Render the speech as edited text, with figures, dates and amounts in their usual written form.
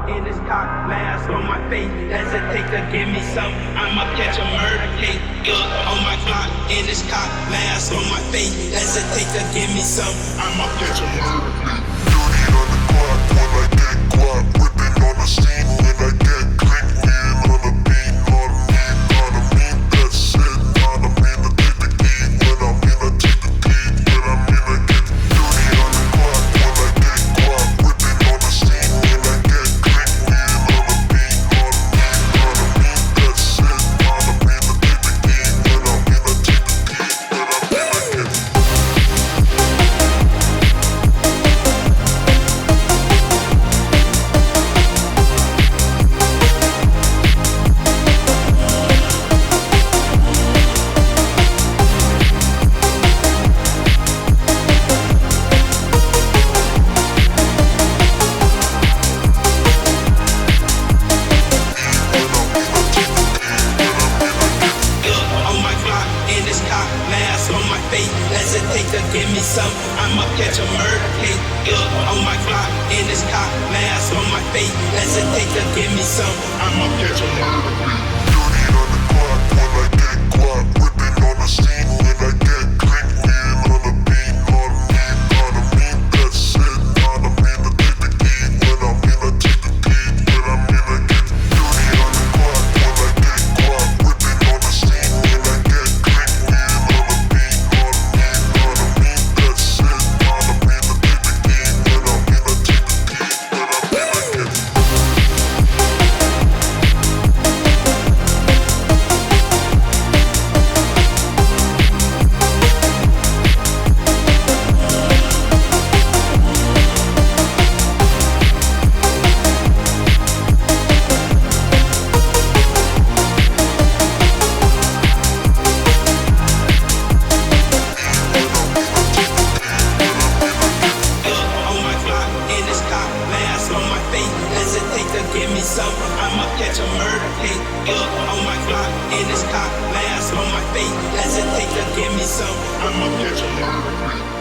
in this cock, mask on my face. Hesitate to give me some, I'ma catch a murder case. On my Glock, in this cock, mask on my face. Hesitate to give me some, I'ma catch a murder case. Dirty on the clock when I get guap, whipping on the scene when I get click, leaning on the beat, on me, that's it, on me to take the key, when I'm in I take the key, when I'm in I get dirty on the clock when I get guap, whipping on the scene when I get click, leaning on the beat, on me, that's it, on me to take the key, when I'm in I take the key, when I'm in I get on my Glock, in this cock, mask on my face. Hesitate to give me some, I'ma catch a murder case. On my Glock, in this cock, mask on my face. Hesitate to give me some, I'ma catch a murder case. dirty on the clock when I get guap, whipping on the scene when I get click, leaning on the beat, on me, that's it, on me to take the key, when I'm in I take the key, when I'm in I get dirty on the clock when I get guap, whipping on the scene when I get click, leaning on the beat, on me, that's it, on me to take the key, when I'm in I take the key, when I'm in I get on my Glock, in this cock, mask on my face. Hesitate to give me some, I'ma catch a murder case. On my Glock, in this cock, mask on my face. Hesitate to give me some, I'ma catch a murder case.